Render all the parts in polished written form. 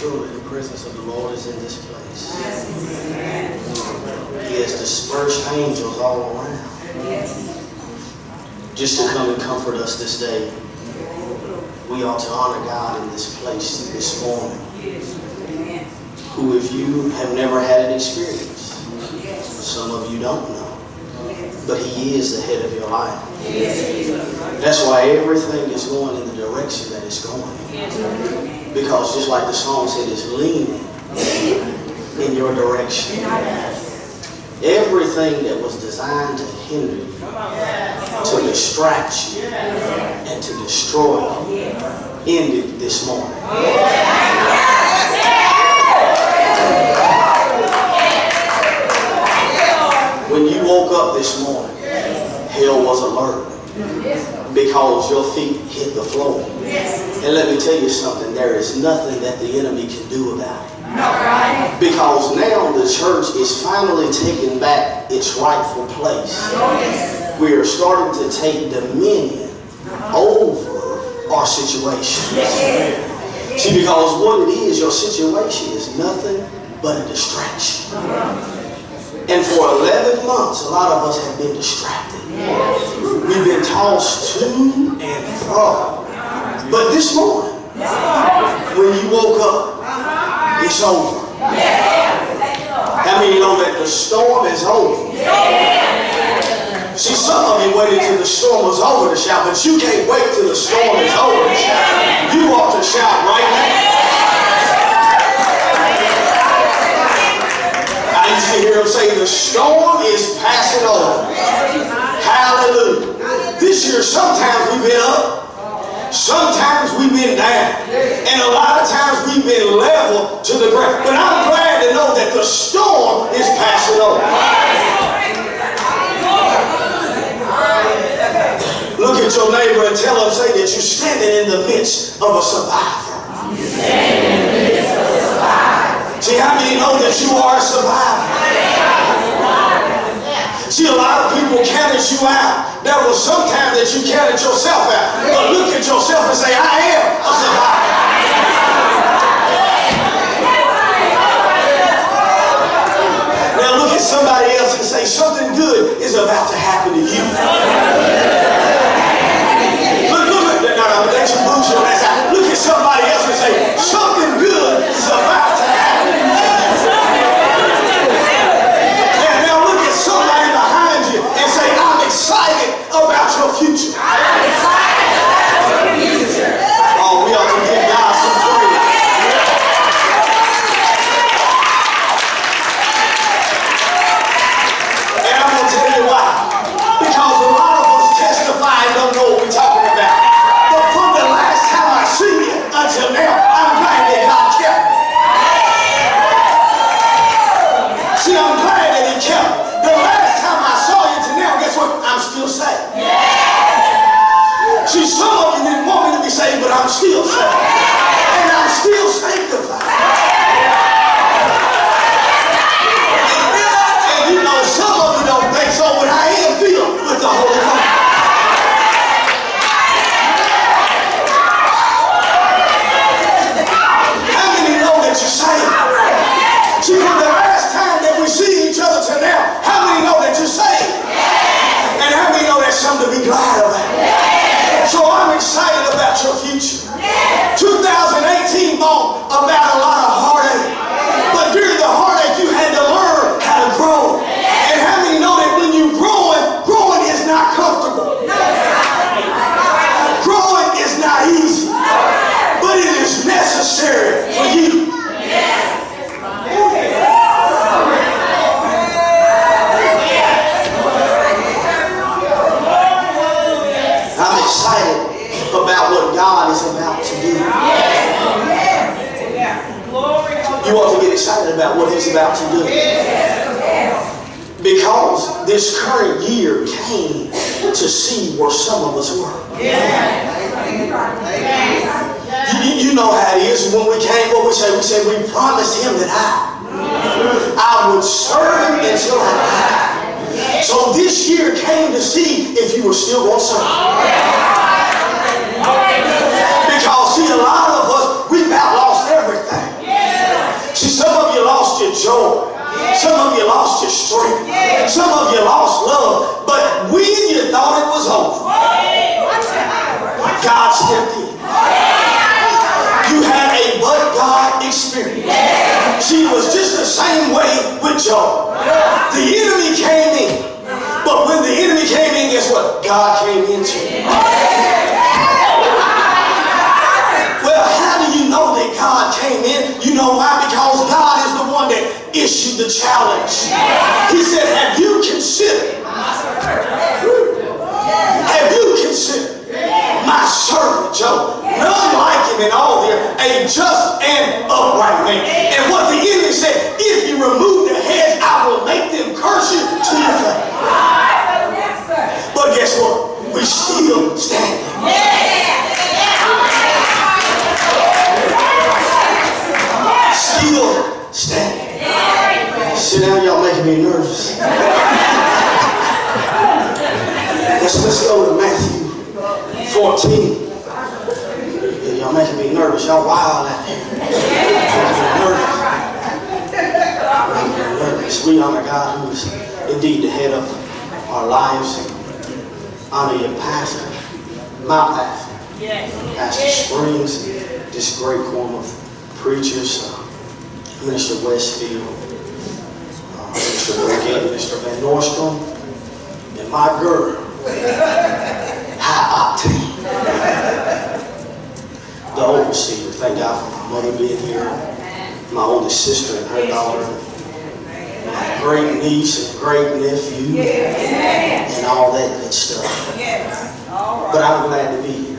Truly, the presence of the Lord is in this place. He has dispersed angels all around. Just to come and comfort us this day. We ought to honor God in this place this morning. Who, if you have never had an experience, some of you don't know, but He is the head of your life. That's why everything is going in the direction that it's going. Because just like the song said, it's leaning in your direction. Everything that was designed to hinder you, to distract you, and to destroy you, ended this morning. When you woke up this morning, hell was alert because your feet hit the floor. And let me tell you something, there is nothing that the enemy can do about it. Because now the church is finally taking back its rightful place. We are starting to take dominion over our situations. See, because what it is, your situation is nothing but a distraction. And for 11 months, a lot of us have been distracted. We've been tossed to and fro. But this morning, when you woke up, it's over. How many know that the storm is over? See, some of you waited till the storm was over to shout, but you can't wait till the storm is over to shout. You ought to shout right now. I used to hear him say, the storm is passing over. Hallelujah. This year, sometimes we've been up. Sometimes we've been down. And a lot of times we've been level to the ground. But I'm glad to know that the storm is passing over. Look at your neighbor and tell him, say that you're standing in the midst of a survivor. See, how many know that you are a survivor? See, a lot of people counted you out. There was some time that you counted yourself out. But look at yourself and say, I am a survivor. Now look at somebody else and say, something good is about to happen to you. Look at somebody else and say, something good is about to happen. And now look at somebody behind you and say, I'm excited about your future. I'm excited about your future. Oh, we ought to give God some praise. And I'm going to tell you why. Because a lot of us testify and don't know what we're talking about. But from the last time I see you until now, I'm glad that God kept me. See, I'm glad that He kept me. The last time I saw you to now, guess what? I'm still saved. See, some of you didn't want me to be saved, but I'm still saved. And I'm still sanctified. And you know, some of you don't think so, but I am filled with the Holy Ghost. You're saved. See, from the last time that we see each other to now, how many know that you're saved? And how many know that's something to be glad about? So I'm excited about your future. 2018 brought about a lot of heartache. But during the heartache, you had to learn how to grow. And how many know that when you're growing is not comfortable. Growing is not easy. But it is necessary for you. I'm excited about what God is about to do. You ought to get excited about what He's about to do. Because this current year came to see where some of us were. You know how it is. When we came, what we said? We said we promised Him that I would serve Him until I died. So this year came to see if you were still going to serve. Because see, a lot of us, we've about lost everything. God stepped in. You had a but God experience. She was just the same way with Job. The enemy came in. But when the enemy came in, guess what? God came in too. Well, how do you know that God came in? You know why? Because God is the one that issued the challenge. He said, have you considered my servant Job? None like him in all the earth, a just and upright man. And what the enemy said, if you remove the heads, I will make them curse you to your face. But guess what? We're still standing. Still standing. Sit down, y'all making me nervous. Let's go to Matthew 14. Yeah, y'all making me nervous. Y'all wild out there. Nervous. We honor God who is indeed the head of our lives. Honor your pastor, my pastor, Pastor Springs, this great quorum of preachers, Minister Westfield, Minister Burgett, Minister Van Nordstrom, and my girl, High Octane, the overseer. Thank God for my mother being here, my oldest sister and her daughter, my great niece and great nephew, and all that good stuff. But I'm glad to be here.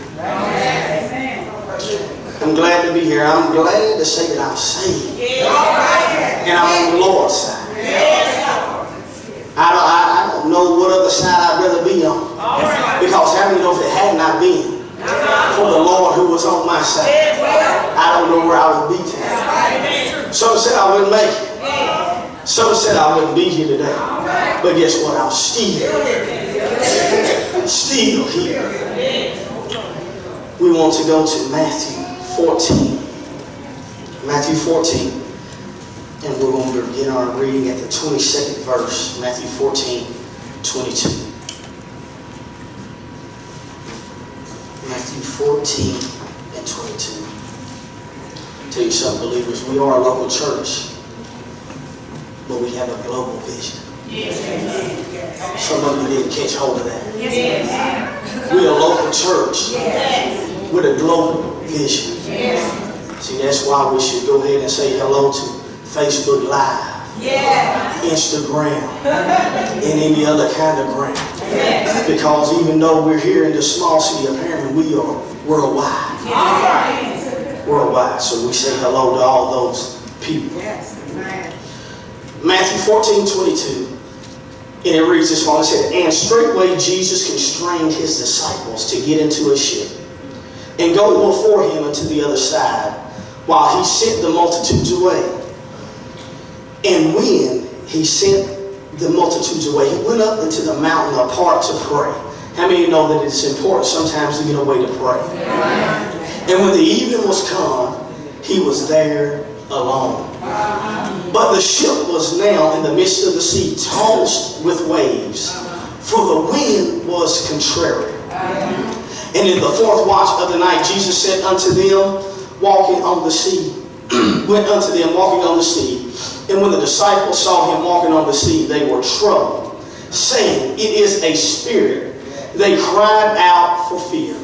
I'm glad to be here. I'm glad to say that I'm saved. And I'm on the Lord's side. I don't know what other side I'd rather be on. Because how many know if it had not been for the Lord who was on my side, I don't know where I would be today. Some said I wouldn't make it. Some said I wouldn't be here today. But guess what? I'm still here. We want to go to Matthew 14. Matthew 14. And we're going to begin our reading at the 22nd verse. Matthew 14, 22. Matthew 14 and 22. I'll tell you something, believers. We are a local church, but we have a global vision. Some of you didn't catch hold of that. We're a local church with a global vision. See, that's why we should go ahead and say hello to Facebook Live, Instagram, and any other kind of gram. Because even though we're here in the small city of Bertram, we are worldwide. Worldwide. So we say hello to all those people. Matthew 14, 22. And it reads this one. It said, and straightway Jesus constrained his disciples to get into a ship and go before him unto the other side, while he sent the multitudes away. And when he sent the multitudes away, he went up into the mountain apart to pray. How many know that it's important sometimes to get away to pray? And when the evening was come, he was there alone. But the ship was now in the midst of the sea, tossed with waves, for the wind was contrary. And in the fourth watch of the night, Jesus said unto them, walking on the sea, went unto them walking on the sea. And when the disciples saw him walking on the sea, they were troubled, saying, it is a spirit. They cried out for fear.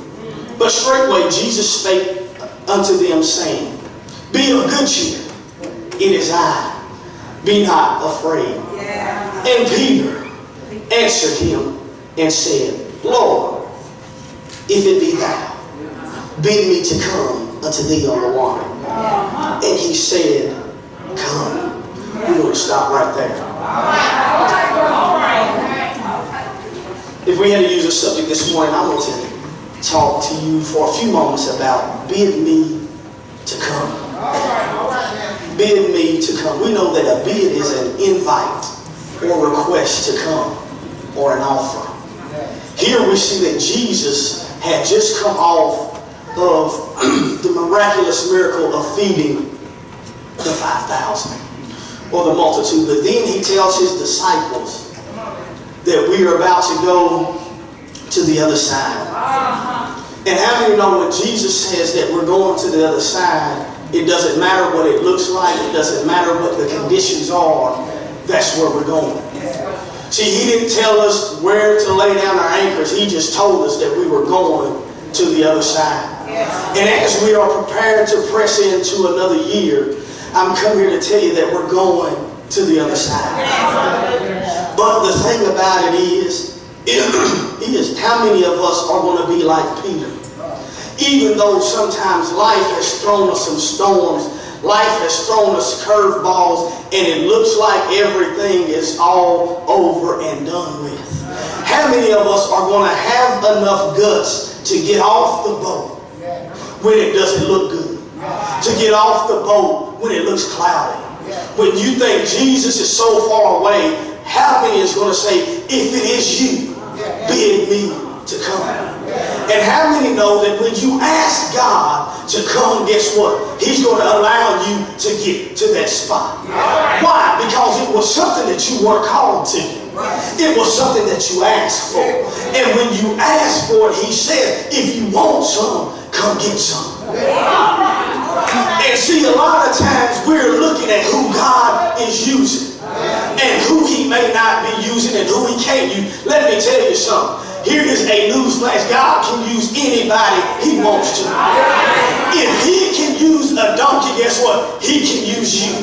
But straightway Jesus spake unto them, saying, be of good cheer, it is I, be not afraid. And Peter answered him and said, Lord, if it be thou, bid me to come unto thee on the water. And he said, come. We're going to stop right there. If we had to use a subject this morning, I want to talk to you for a few moments about bid me to come. Bid me to come. We know that a bid is an invite or request to come or an offer. Here we see that Jesus had just come off of the miraculous miracle of feeding the 5,000 or the multitude. But then he tells his disciples that we are about to go to the other side. And how many know when Jesus says that we're going to the other side, it doesn't matter what it looks like, it doesn't matter what the conditions are, that's where we're going. See, he didn't tell us where to lay down our anchors, he just told us that we were going to the other side. And as we are prepared to press into another year, I'm coming here to tell you that we're going to the other side. But the thing about it is how many of us are going to be like Peter? Even though sometimes life has thrown us some storms, life has thrown us curveballs, and it looks like everything is all over and done with. How many of us are going to have enough guts to get off the boat when it doesn't look good? To get off the boat when it looks cloudy? When you think Jesus is so far away, how many is going to say, if it is you, bid me to come? And how many know that when you ask God to come, guess what? He's going to allow you to get to that spot. Why? Because it was something that you were called to. It was something that you asked for. And when you ask for it, he said, if you want some, come get some. And see, a lot of times we're looking at who God is using and who he may not be using and who he can't use. Let me tell you something. Here is a newsflash. God can use anybody he wants to. If he can use a donkey, guess what? He can use you.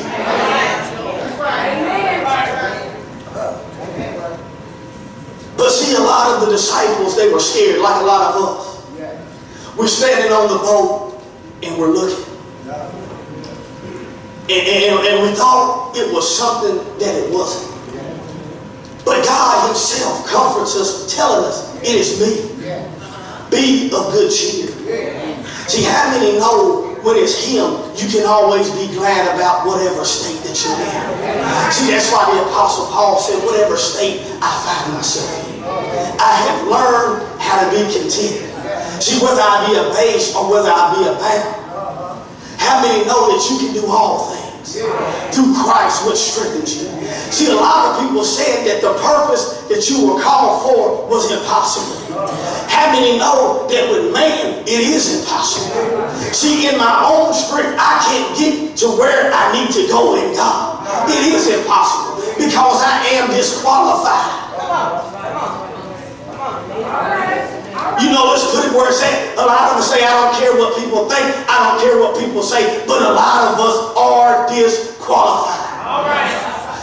But see, a lot of the disciples, they were scared, like a lot of us. We're standing on the boat and we're looking. And we thought it was something that it wasn't. But God himself comforts us, telling us, it is me. Be of good cheer. See, how many know when it's him, you can always be glad about whatever state that you're in? See, that's why the Apostle Paul said, whatever state I find myself in, I have learned how to be content. See, whether I be abased or whether I be abound, how many know that you can do all things through Christ which strengthens you? See, a lot of people said that the purpose that you were called for was impossible. How many know that with man it is impossible? See, in my own strength I can't get to where I need to go in God. It is impossible because I am disqualified. You know, let's put it where it's at. A lot of us say, I don't care what people think. I don't care what people say. But a lot of us are disqualified.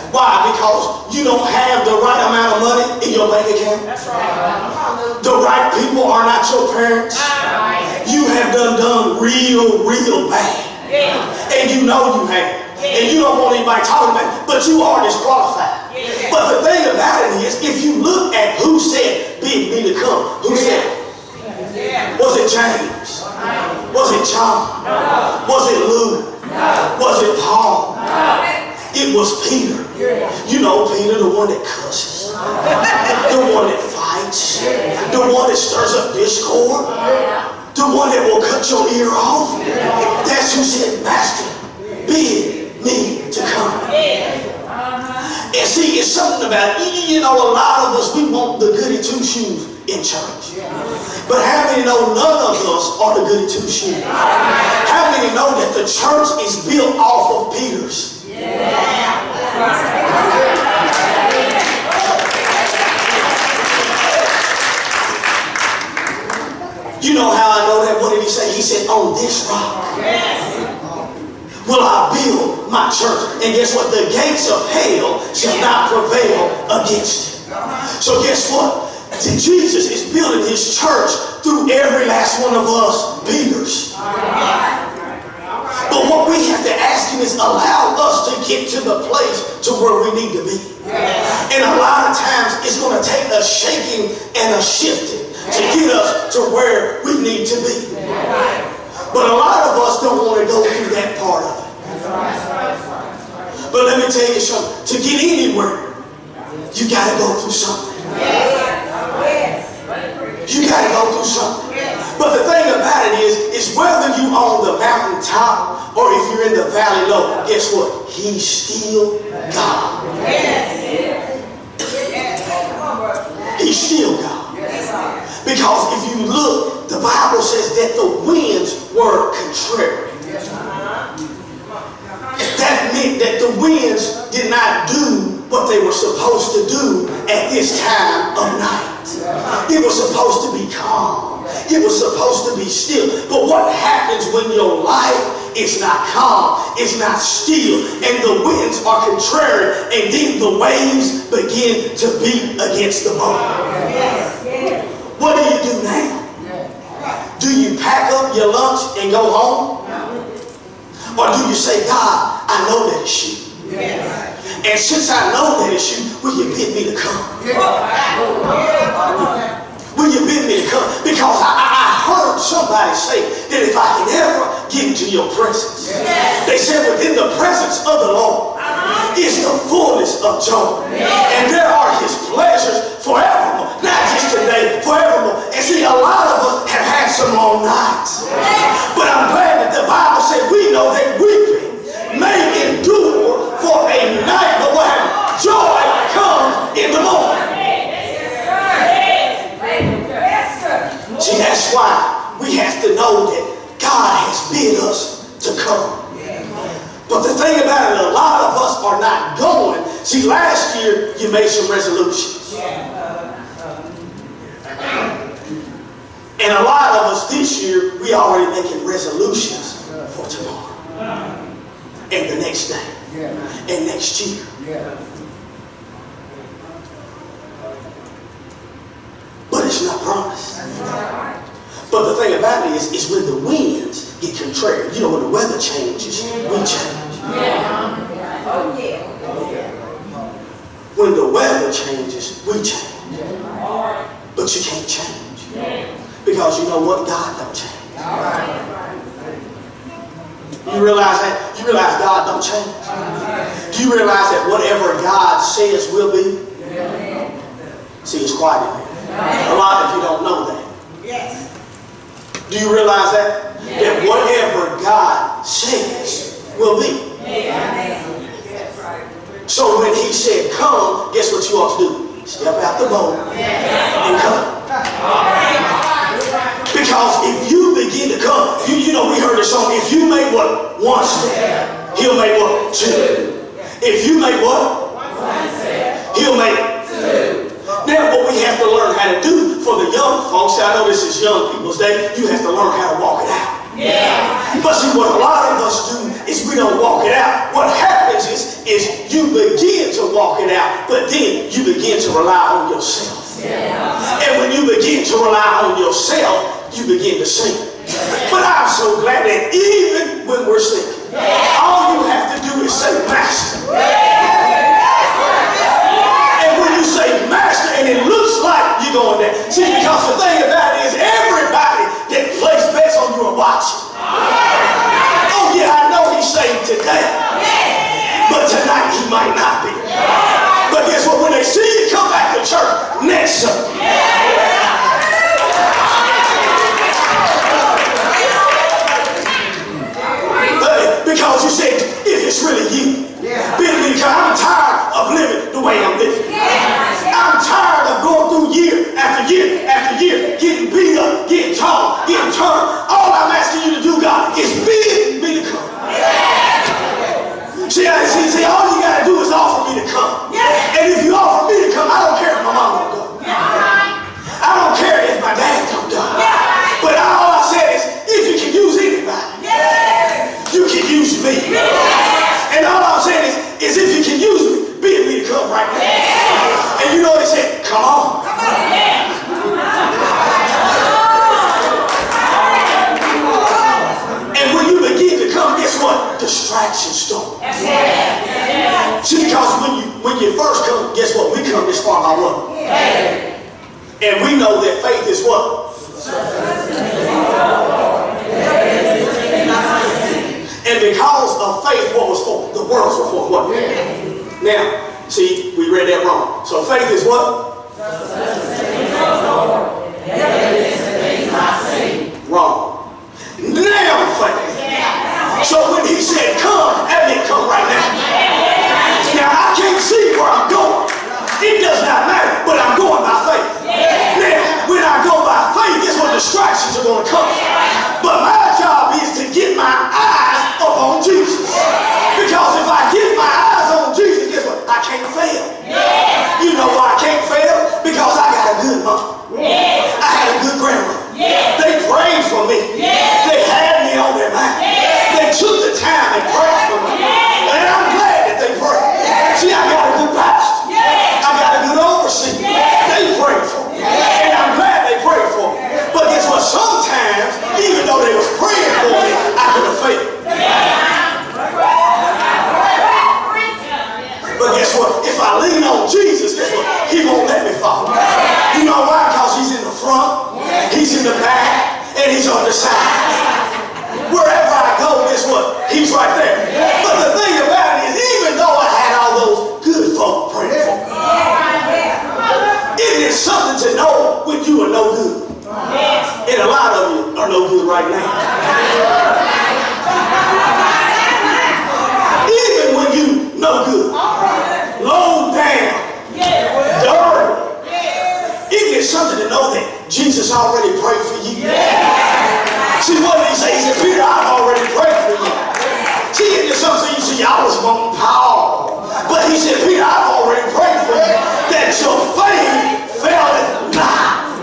Why? Because you don't have the right amount of money in your bank account. That's right. The right people are not your parents. You have done real bad. And you know you have. And you don't want anybody talking about it. But you are disqualified. But the thing about it is, if you look at who said, bid me to come, who said it? Was it James? Was it John? Was it Luke? Was it Paul? It was Peter. You know Peter, the one that cusses, the one that fights, the one that stirs up discord, the one that will cut your ear off. That's who said, Master, bid me to come. And see, it's something about it. You know, a lot of us, we want the goody two-shoes in church. But how many know none of us are the goody two-shoes? How many know that the church is built off of Peter's? You know how I know that? What did he say? He said, on this rock will I build my church. And guess what? The gates of hell shall not prevail against it. So guess what? Jesus is building his church through every last one of us Peters. But what we have to ask him is allow us to get to the place to where we need to be. And a lot of times it's going to take a shaking and a shifting to get us to where we need to be. But a lot of us don't want to go through that part of it. But let me tell you something. To get anywhere, you got to go through something. You got to go through something. But the thing about it is whether you're on the mountaintop or if you're in the valley low, guess what? He's still God. He's still God. Because if you look, the Bible says that the winds were contrary. That meant that the winds did not do what they were supposed to do at this time of night. It was supposed to be calm. It was supposed to be still. But what happens when your life is not calm, it's not still, and the winds are contrary, and then the waves begin to beat against the boat? What do you do now? Do you pack up your lunch and go home? Or do you say, God, I know that it's you. And since I know that it's you, will you bid me to come? Will you bid me to come? Because I heard somebody say that if I can ever get into your presence, they said within the presence of the Lord is the fullness of joy. And there are his pleasures forevermore. Not just today, forevermore. And see, a lot of us have had some long nights. But I'm glad that the Bible said we know that weeping may endure for a night, but what happens? Joy comes in the morning. See, that's why we have to know that God has bid us to come. But the thing about it, a lot of us are not going. See, last year you made some resolutions. And a lot of us this year, we already making resolutions for tomorrow. And the next day. And next year. But it's not promised. But the thing about it is when the winds get contrary. You know, when the weather changes, we change. When the weather changes, we change. But you can't change. Because you know what? God don't change. You realize that? You realize God don't change? Do you realize that whatever God says will be? See, it's quiet in here. A lot of you don't know that. Do you realize that? That whatever God says will be. So when he said come, guess what you ought to do? Step out the boat and come. Because if you begin to come, you know we heard this song, if you make what? One step, he'll make what? Two. If you make what? One step, he'll make two. Now what we have to learn how to do for the young folks, I know this is young people's day, you have to learn how to walk it out. But see, what a lot of us do is we don't walk it out. What happens is you begin to walk it out, but then you begin to rely on yourself. And when you begin to rely on yourself, you begin to sink. But I'm so glad that even when we're sinking, all you have to do is say, Master. And when you say, Master, and it looks like you're going there. See, because the thing about it is everybody that plays bets on you are watching. Oh yeah, I know he's saved today. But tonight he might not be. But guess what? When they see you come back to church next Sunday, because you said, if it's really you, because I'm tired of living the way I'm living. I'm tired of going through year after year after year, getting beat up, getting taught, getting turned. All I'm asking you to do, God, is bid me to come. See, all you got to do is offer me to come. And if you offer me to come, I don't care if my mom don't go. I don't care if my dad don't go. But all I said is, if you can use anybody, you can use me. And all I'm saying is if you can use me, bid me to come right now. And you know what he said? Come on. And when you begin to come, guess what? Distractions start. See, because when you first come, guess what? We come this far by what? And we know that faith is what? And because of faith, what was for? The worlds were for what? Now, see, we read that wrong. So faith is what? Wrong. Now faith. So when he said come, that meant come right now. Now I can't see where I'm going. It does not matter, but I'm going by faith. Now, when I go by faith, guess what? Distractions are every side. Wherever I go, guess what? He's right there. But the thing about it is, even though I had all those good folk praying for me, it is something to know when you are no good. And a lot of you are no good right now. Even when you no good, low down, dirty, it is something to know that Jesus already prayed for you. See, what did he say? He said, Peter, I've already prayed for you. See, there's something you see, I was wanting power. But he said, Peter, I've already prayed for you, that your faith faileth not.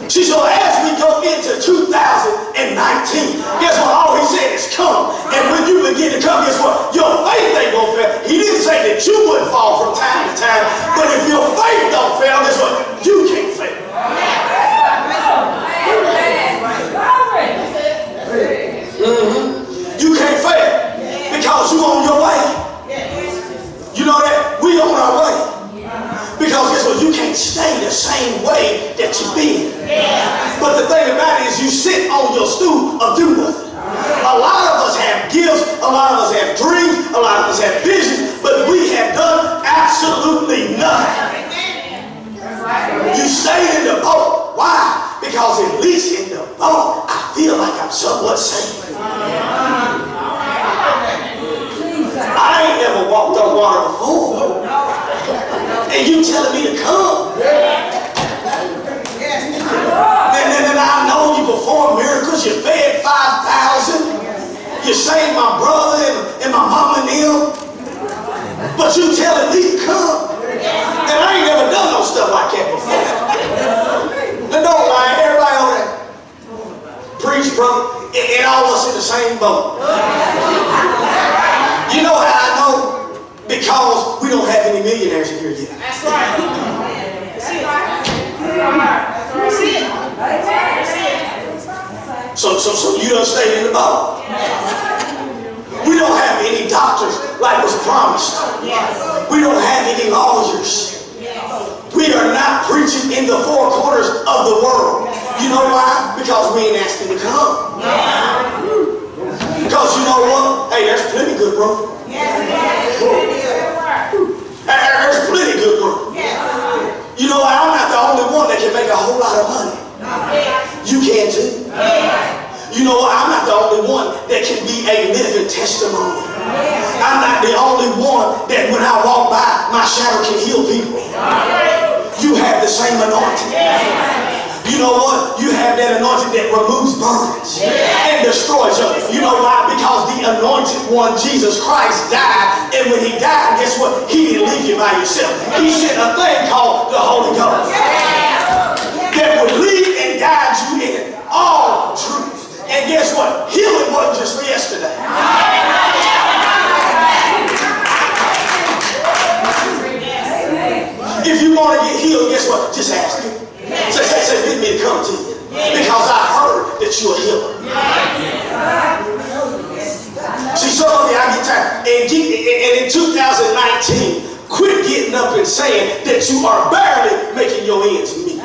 See, so as we go into 2019, guess what? All he said is come. And when you begin to come, guess what? Your faith ain't going to fail. He didn't say that you wouldn't fall from time to time. But if your faith don't fail, guess what? You can't fail. You can't fail because you're on your way. You know that? We on our way. Because guess what? You can't stay the same way that you've been. But the thing about it is you sit on your stool of do nothing. A lot of us have gifts, a lot of us have dreams, a lot of us have visions, but we have done absolutely nothing. You stayed in the boat. Why? Because at least in the boat, I feel like I'm somewhat safe. I ain't never walked on water before. And you telling me to come. And I know you perform miracles. You fed 5,000. You saved my brother and my mama and them. But you telling me to come. And I ain't never done no stuff like that before. Now don't lie, everybody over there. Preach, brother. And all of us in the same boat. You know how I know? Because we don't have any millionaires in here yet. That's right. So you done stayed in the boat. We don't have any doctors like was promised. We don't have any lawyers. We are not preaching in the four corners of the world. You know why? Because we ain't asked him to come. Because you know what? Hey, there's plenty good room. There's plenty good room. You know, I'm not the only one that can make a whole lot of money. You can too. You know what? I'm not the only one that can be a living testimony. I'm not the only one that when I walk by, my shadow can heal people. You have the same anointing. You know what? You have that anointing that removes burdens and destroys them. You know why? Because the anointed one, Jesus Christ, died. And when he died, guess what? He didn't leave you by yourself. He sent a thing called the Holy Ghost that would lead and guide you in all truth. And guess what? Healing wasn't just for yesterday. If you want to get healed, guess what? Just ask me. Say, bid me to come to you. Because I heard that you're a healer. See, some of you, I get tired. And in 2019, quit getting up and saying that you are barely making your ends meet.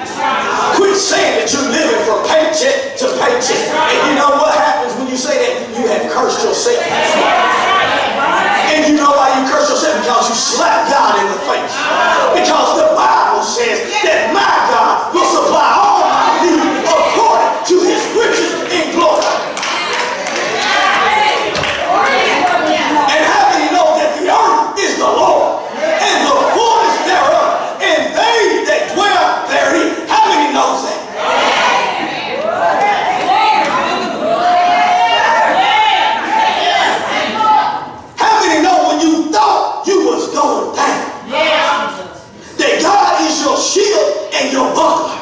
Quit saying that you're living from paycheck to paycheck. And you know what happens when you say that? You have cursed yourself. And you know why you curse yourself? Because you slap God in the face. Because the Bible says that my God will supply all my needs according to his riches in glory. And how many know that the earth is the Lord and the fullness thereof, and they that dwell therein? How many knows that? How many know when you thought you was going down, that God is your shield and your buckler?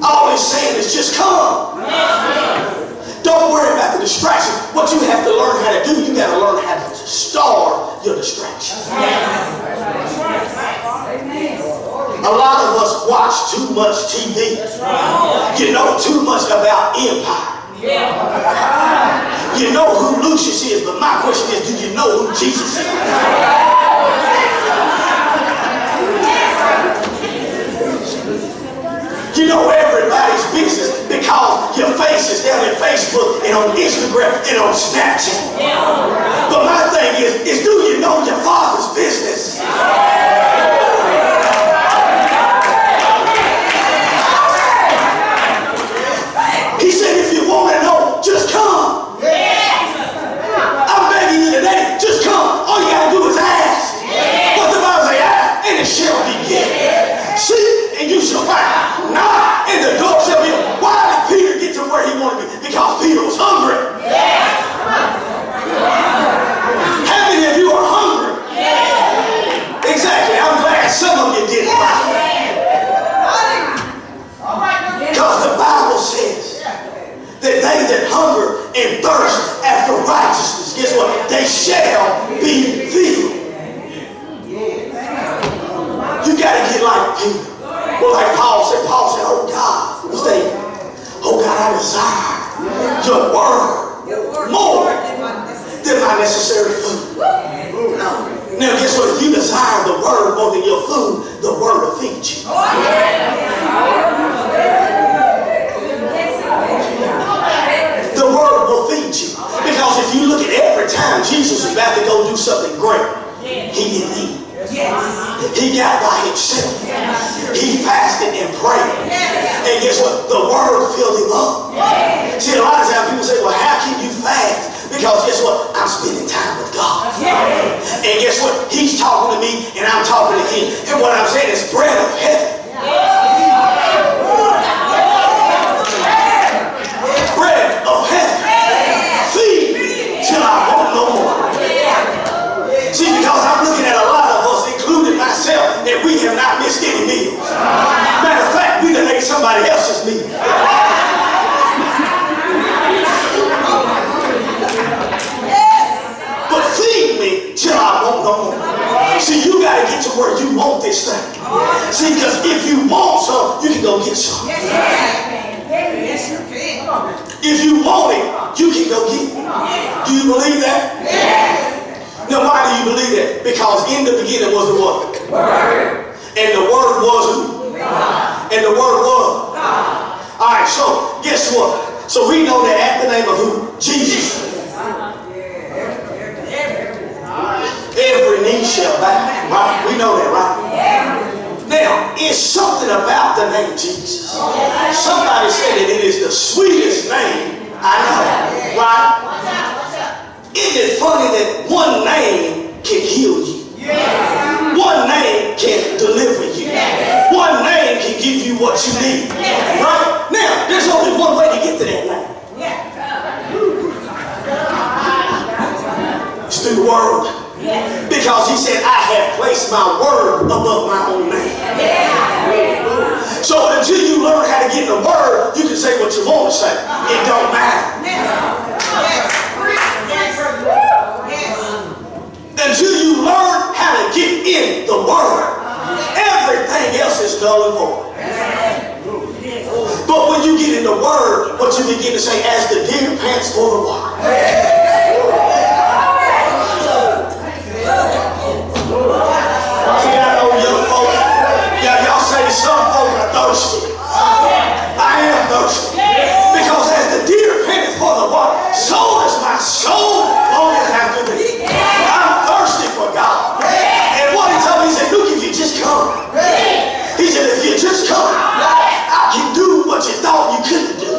All he's saying is just come. Don't worry about the distraction. What you have to learn how to do, you got to learn how to starve your distractions. A lot of us watch too much TV. You know too much about empire. You know who Lucius is, but my question is, do you know who Jesus is? Instagram, it'll Snapchat. But my thing is do you know your Father's business? He said, if you want to know, just come. I'm begging you today, just come. All you got to do is ask. What the Bible say, ask, and it shall be given. Seek, and you shall find. Knock, and the door shall be open. Why did Peter get to where he wanted to be? Because Peter was hungry. How many of you are hungry? Exactly. I'm glad some of you did it right. Because the Bible says that they that hunger and thirst after righteousness, guess what? They shall be filled. You got to get like Peter. Well, like Paul said, oh God, what's that? Oh God, I desire your word more than my necessary food. Now, guess what? If you desire the word more than your food, the word will feed you. The word will feed you. Because if you look at every time Jesus was about to go do something great, he didn't eat. He got by himself. He fasted and prayed. And guess what? The word filled him up. See, a lot of times people say, well, how can you fast? Because guess what? I'm spending time with God. And guess what? He's talking to me and I'm talking to him. And what I'm saying is bread of heaven. Bread of heaven. Feed me till I want no more. See, because I'm looking at a lot of us, including myself, that we have not missed any meals. Matter of fact, we done ate somebody else's meal. But feed me till I want no more. See, you got to get to where you want this thing. See, because if you want some, you can go get some. If you want it, you can go get it. Do you believe that? Now, why do you believe that? Because in the beginning was the what? Word. And the word was who? God. And the word was? God. All right, so guess what? So we know that at the name of who? Jesus. Every knee shall bow. Right? We know that, right? Now, it's something about the name Jesus. Somebody said that it is the sweetest name I know. Right? Isn't it funny that one name can heal you? One name can deliver you. One name can give you what you need. Right? Now, there's only one way to get to that name. It's through the word. Because he said, I have placed my word above my own name. So until you learn how to get in the word, you can say what you want to say. It don't matter. Until you learn how to get in the word, everything else is null and void. But when you get in the word, what you begin to say, as the deer pants for the water. See, I know young folk, y'all say some folk are thirsty. I am thirsty. Because as the deer panteth for the water, so is my soul longeth after thee. I'm thirsty for God. And what he told me, he said, look, if you just come. He said, if you just come, I can do what you thought you couldn't do.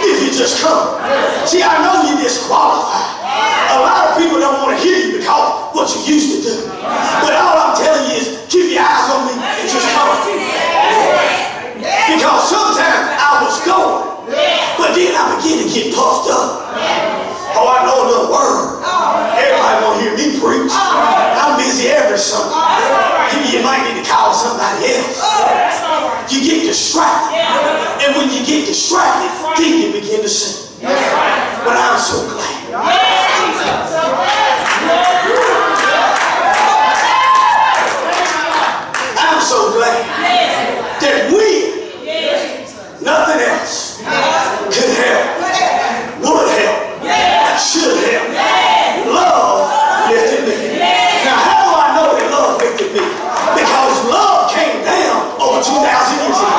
If you just come. See, I know you're disqualified. A lot of people don't want to hear you because what you used to do. But all I'm telling you is keep your eyes on me and just come. Because sometimes I was going, but then I began to get puffed up. Oh, I know another word. Everybody want to hear me preach. I'm busy every Sunday. You might need to call somebody else. You get distracted. And when you get distracted, then you begin to sing. But I'm so glad. I'm so glad that we, nothing else, could help, would help, should help. Love lifted me. Now, how do I know that love lifted me? Because love came down over 2,000 years ago.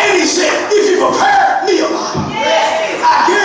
And he said, if you prepare me a lot, I guarantee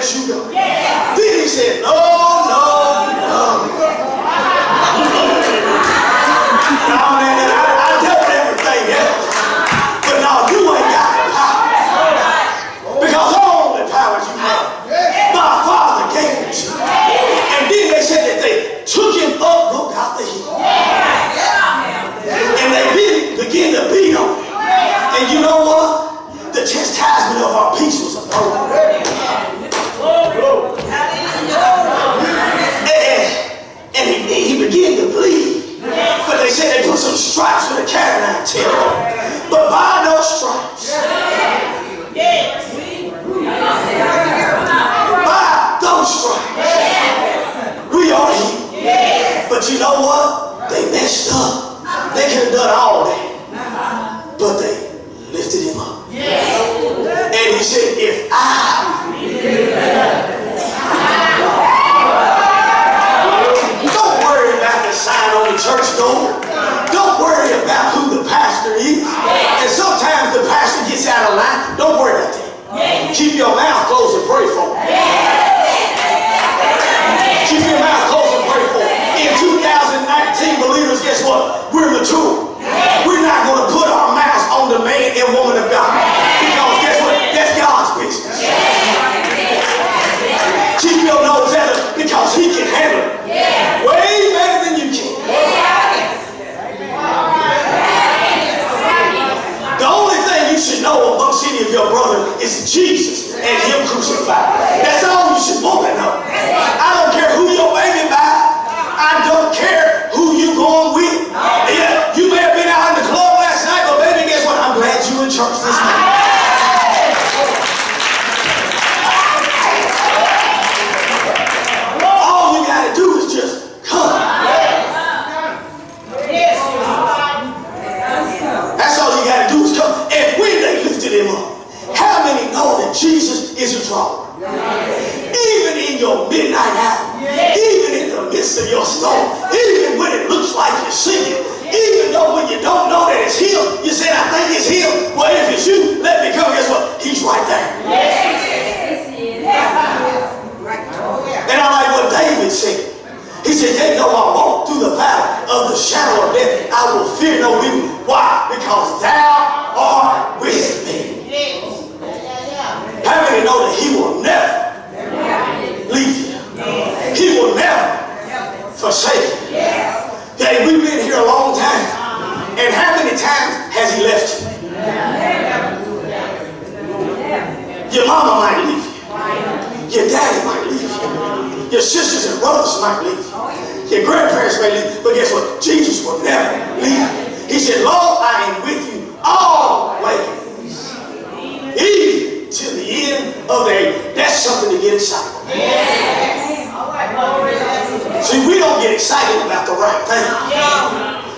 let you go. Then he said, no, no, no. No, man, I dealt with everything else. But no, you ain't got the power. Because all the power you have, my Father gave it to you. And then they said that they took him up, looked out the hill. And they began to beat on him. And you know what? The chastisement of our peace was upon him. And he began to bleed. But they said they put some stripes with a carabine tail on him. But by those stripes, by those stripes, we are healed. But you know what? They messed up. They could have done all that. But they lifted him up. And he said, if don't worry about the sign on the church door. Don't worry about who the pastor is. And sometimes the pastor gets out of line. Don't worry about that. Keep your mouth closed and pray for him. Keep your mouth closed and pray for him. In 2019, believers, guess what? We're mature. We're not going to put our mouths on the man and woman of God. Because guess what? That's God's business. Keep your nose at him because he can handle it. Way better than you can. The only thing you should know amongst any of your brothers is Jesus and him crucified. That's all you should want to know. I don't care who your baby by. I don't care who you going with. Yeah, you may have been out in the club last night, but baby, guess what? I'm glad you in church this night. All you got to do is just come. That's all you got to do is come. And when they lifted him up, how many know that Jesus is a drawer? Even in your midnight hour, even in the midst of your storm, even when it looks like you're sinking, even though when you don't know that it's healed, you said, I think it's healed. Well, if it's you, let me come. Guess what? He's right there. And I like what David said. He said, yea, though I walk through the valley of the shadow of death, I will fear no evil. Why? Because thou art with me. How many know that he will never leave you? He will never forsake you. Hey, we've been here a long time. And how many times has he left you? Your mama might leave you. Your daddy might leave you. Your sisters and brothers might leave you. Your grandparents may leave you. But guess what? Jesus will never leave you. He said, Lord, I am with you always. Even to the end of the age. That's something to get excited about. See, we don't get excited about the right thing.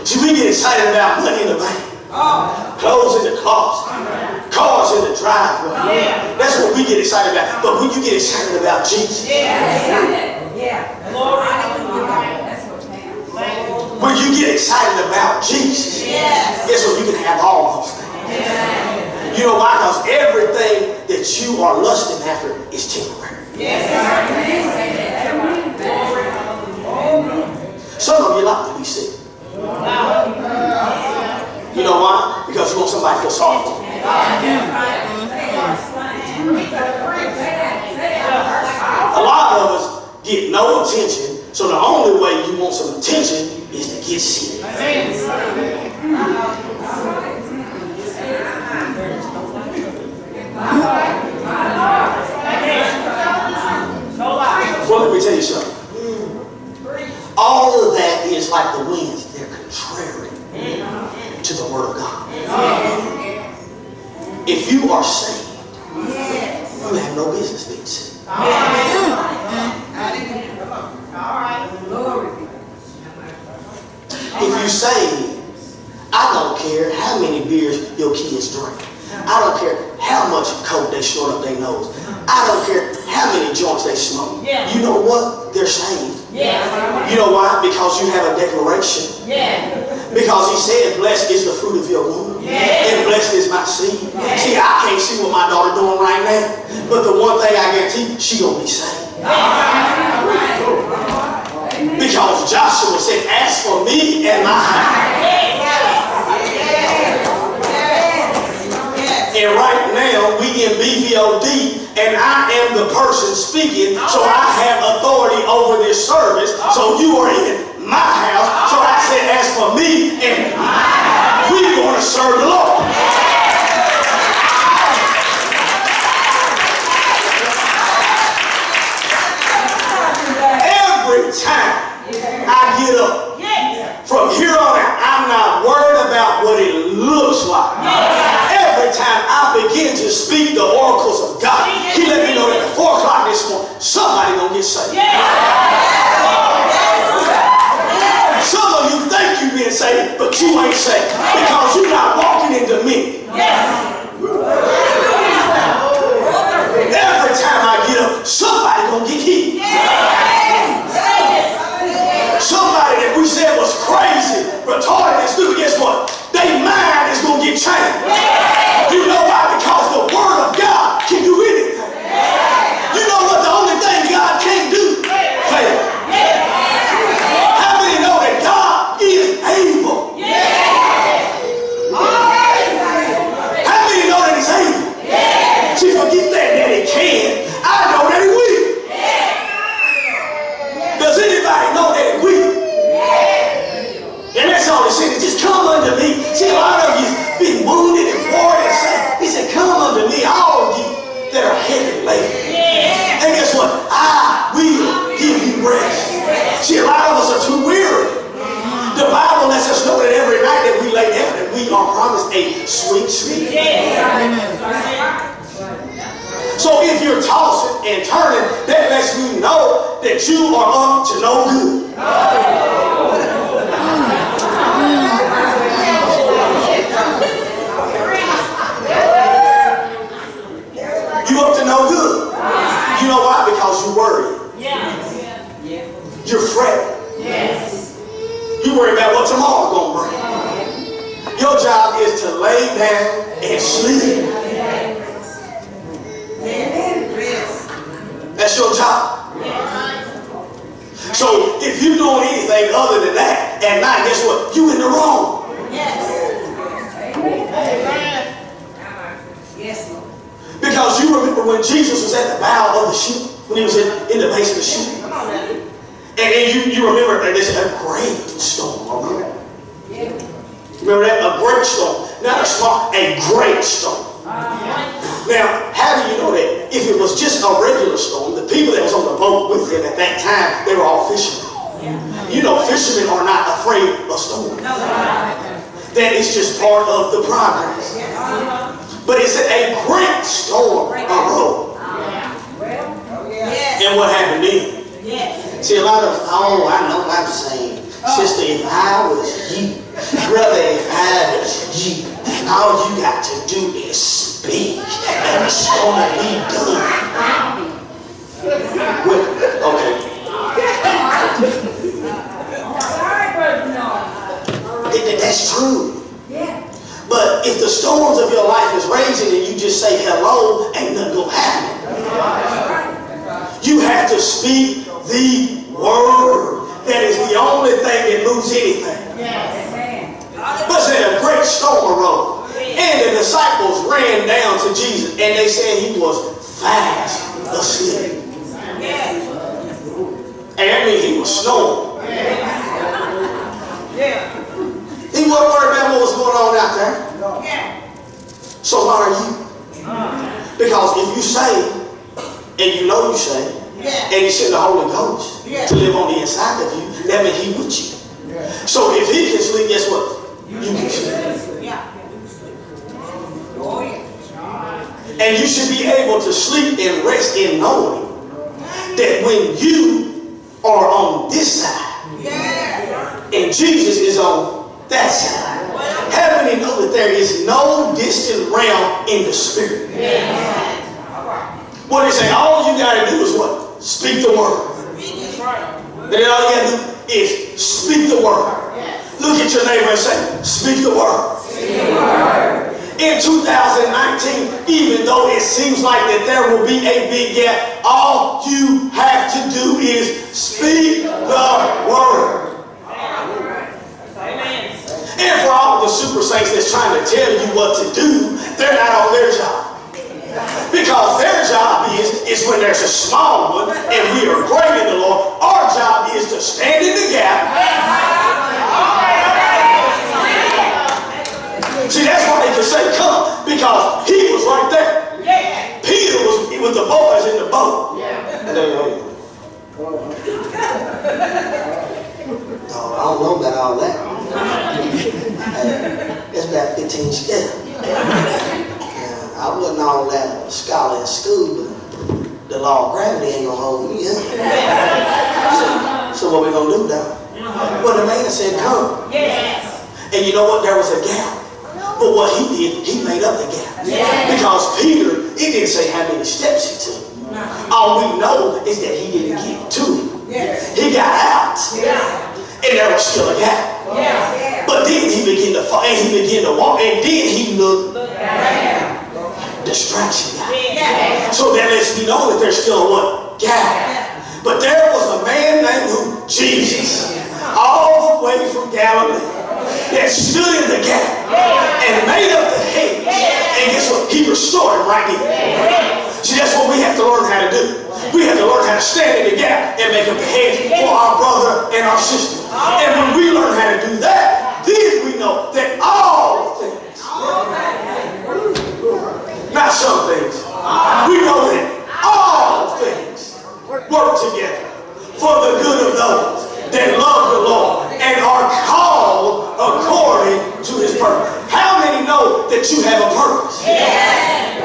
See, we get excited about money in the bank, clothes in the closet, cars in the driveway. That's what we get excited about. But when you get excited about Jesus, when you get excited about Jesus, guess what? You can have all those things. You know why? Because everything that you are lusting after is temporary. Some of you like to be sick. You know why? Because you want somebody to feel sorry for you. A lot of us get no attention, so the only way you want some attention is to get sick. Well, let me tell you something. All of that is like the winds. They're contrary to the Word of God. If you are saved, you have no business being saved. If you say, I don't care how many beers your kids drink. I don't care how much coke they snort up their nose. I don't care how many joints they smoke. You know what? They're saved. You know why? Because you have a declaration. Because he said, blessed is the fruit of your womb. And blessed is my seed. See, I can't see what my daughter doing right now. But the one thing I guarantee, she gonna be saved. Because Joshua said, as for me and my house. And right now, we in BVOD, and I am the person speaking, so I have authority over this service. So you are in my house. So I said, as for me and my house, we're going to serve the Lord. Every time I get up, from here on out, I'm not worried about what it looks like. Every time I begin to speak the oracles of God, he let me know that at 4 o'clock this morning, somebody gonna get saved. Some of you think you've been saved, but you ain't saved because you're not walking in dominion. Every time I get up, somebody gonna get healed. Somebody that we said was crazy, retarded, and stupid, guess what? Their mind is going to get changed. You know why? Because the Word of God can do anything. You know what the only thing God can't do? Fail. How many know that God is able? How many know that He's able? See, forget that He can. I know that He will. Does anybody know that He will? And that's all He said, just come unto me. See, a lot of you been wounded and worn and sad. He said, come unto me, all of you that are heavy laden. And guess what? I will give you rest. See, a lot of us are too weary. The Bible lets us know that every night that we lay down, that we are promised a sweet sleep. So if you're tossing and turning, that lets me know that you are up to no good. You up to no good. You know why? Because you're worried. You're fretting. You worry about what tomorrow's going to bring. Your job is to lay down and sleep. That's your job. So if you're doing anything other than that at night, guess what? You in the wrong. Because you remember when Jesus was at the bow of the ship, when he was in the base of the ship. And then you remember there's a great storm. Remember that? A great storm. Not a small, a great storm. Now, how do you know that? If it was just a regular storm, the people that was on the boat with him at that time, they were all fishermen. You know, fishermen are not afraid of storms. That is just part of the progress. But it's a great storm arose. And what happened then? See, a lot of, oh, I know what I'm saying. Sister, if I was you, brother, if I was you, all you got to do is speak, and it's going to be done. Okay. That's true. But if the storms of your life is raging and you just say hello, ain't nothing going to happen. You have to speak the word. That is the only thing that moves anything. But said a great storm arose. And the disciples ran down to Jesus and they said he was fast asleep. And I mean he was snoring. He wasn't worried about what was going on out there. So why are you? Because if you say, and you know you say, and you send the Holy Ghost to live on the inside of you, that means he with you. So if he can sleep, guess what? You can sleep. And you should be able to sleep and rest in knowing that when you are on this side and Jesus is on that side, how many know that there is no distant realm in the spirit? What they say, all you got to do is what? Speak the word. Then all you got to do is speak the word. Look at your neighbor and say, speak the word. Speak the word. In 2019, even though it seems like that there will be a big gap, all you have to do is speak the word. Amen. And for all the super saints that's trying to tell you what to do, they're not on their job. Because their job is when there's a small one and we are great in the Lord, our job is to stand in the gap. See, that's why they can say come, because he was right there. Yeah. Peter was with the boys in the boat. Yeah. And they go, no, I don't know about all that. It's about 15 steps. I wasn't all that scholar in school, but the law of gravity ain't gonna hold me up. So what we gonna do now? Well, the man said come. Yes. And you know what? There was a gap. But what he did, he made up the gap. Yeah. Because Peter, it didn't say how many steps he took. All we know is that he didn't get to it. Yes. He got out. Yes. And there was still a gap. Yes. But then he began to fall, and he began to walk, and then he looked distraction guy. Yes. So that lets me know that there's still a what? Gap. But there was a man named who? Jesus. All the way from Galilee. That stood in the gap and made up the hedge. And guess what? He restored him right there. See, that's what we have to learn how to do. We have to learn how to stand in the gap and make up the hedge for our brother and our sister. And when we learn how to do that, then we know that all things, not some things, we know that all things work together for the good of those that love the Lord and are called according to his purpose. How many know that you have a purpose? Yes.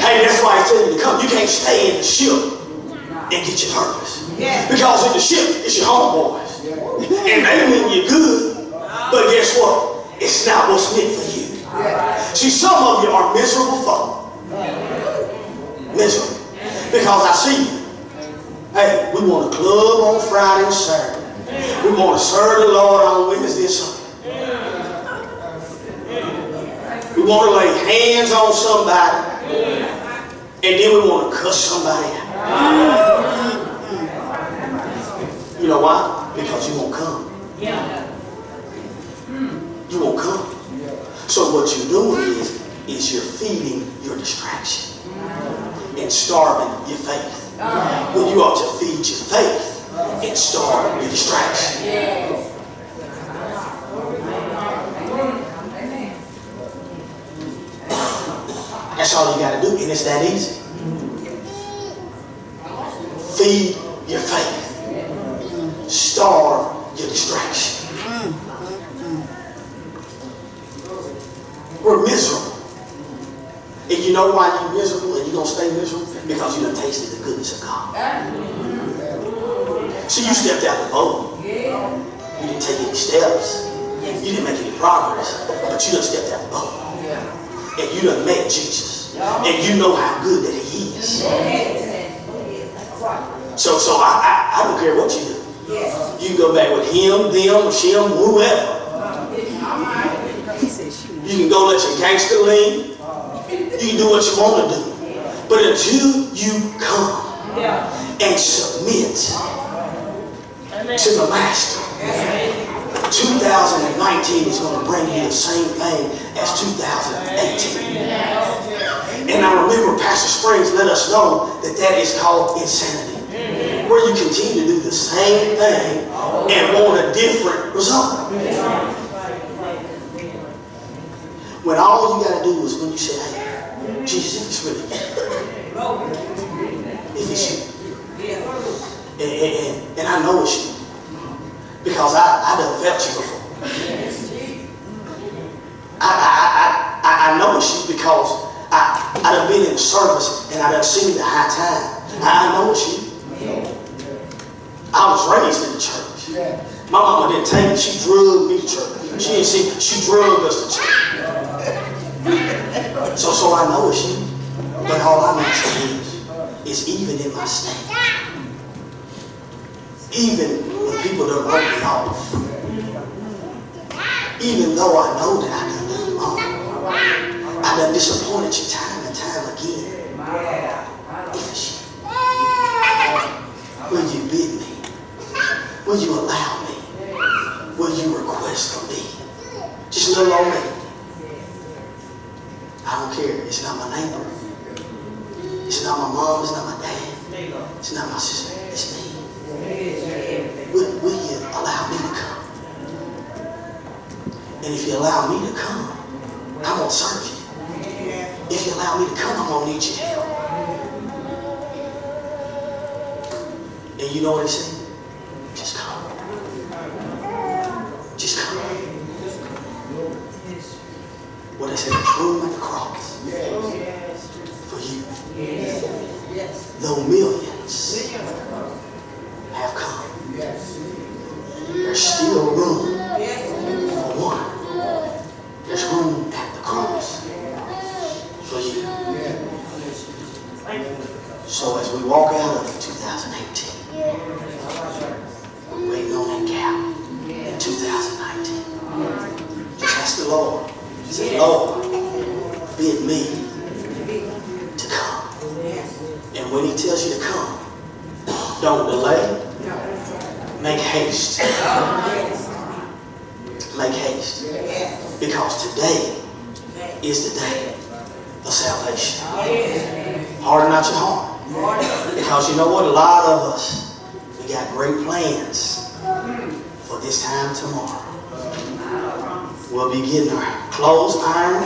Hey, that's why I tell you to come. You can't stay in the ship and get your purpose. Yes. Because in the ship, it's your homeboys. And they mean you good, but guess what? It's not what's meant for you. See, some of you are miserable folk. Miserable. Because I see you. Hey, we want to club on Friday and Saturday. We want to serve the Lord on Wednesday and Sunday. We want to lay hands on somebody. And then we want to cuss somebody out. You know why? Because you won't come. You won't come. So what you're doing is you're feeding your distraction and starving your faith. When you ought to feed your faith and starve your distraction. That's all you got to do, and it's that easy. Feed your faith. Starve your distraction. We're miserable. And you know why you're miserable and you're going to stay miserable? Because you done tasted the goodness of God. See, you stepped out the boat. You didn't take any steps. You didn't make any progress. But you done stepped out the boat. And you done met Jesus. And you know how good that he is. So I don't care what you do. You can go back with him, them, or Shem, whoever. You can go let your gangster lean. You can do what you want to do. But until you come and submit to the Master, 2019 is going to bring you the same thing as 2018. And I remember Pastor Springs let us know that that is called insanity. Where you continue to do the same thing and want a different result. When all you got to do is when you say, hey, Jesus, if it's really you. If it's you. And I know it's you. Because I done felt you before. I know it's you because I done been in the service and I done seen the high time. I know it's you. I was raised in the church. My mama didn't take me. She drugged me to church. She drugged us to church. So I know it's you. But all I'm asking is even in my state, Even when people done wrote me off. Even though I know that I done done wrong. I done disappointed you time and time again. Will you bid me? Will you allow me? Will you request for me? Just a little old me. I don't care. It's not my neighbor. It's not my mom. It's not my dad. It's not my sister. It's me. Will you allow me to come? And if you allow me to come, I'm going to serve you. If you allow me to come, I'm going to need your help. And you know what they say? Just come. Just come. What they say, there's room at the cross for you. Though millions have come, there's still room for one. There's room at the cross for you. So as we walk out of 2018, we're waiting on that gap in 2019. Just ask the Lord. Say, Lord, bid me to come. And when he tells you to come, don't delay. Make haste. Make haste. Because today is the day of salvation. Harden not your heart. Because you know what? A lot of us, we got great plans for this time tomorrow. We'll be getting our clothes ironed,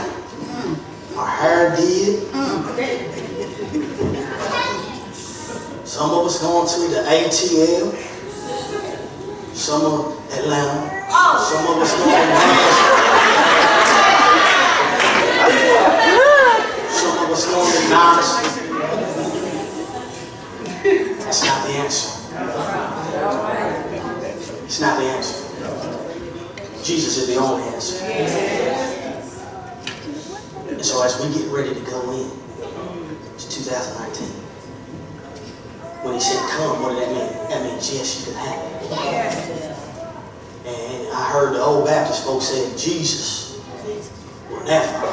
our hair did. Some of us going to the ATL. Some of Atlanta. Some of us going to Nashville. Some of us going to Knoxville. That's not the answer. It's not the answer. Jesus is the only answer. And so as we get ready to go in to 2019, when he said come, what did that mean? That means yes, you can have it. And I heard the old Baptist folks say Jesus will never.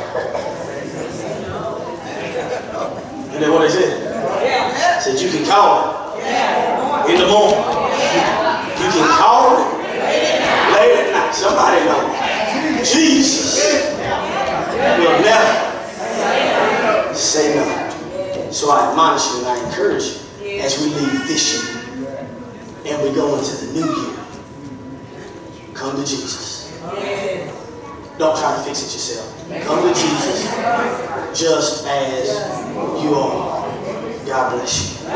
Isn't that what they said? Said you can call it in the morning. You can call it late at night. Somebody know. Jesus will never say no. So I admonish you and I encourage you as we leave this year and we go into the new year. Come to Jesus. Don't try to fix it yourself. Come to Jesus just as you are. God bless you.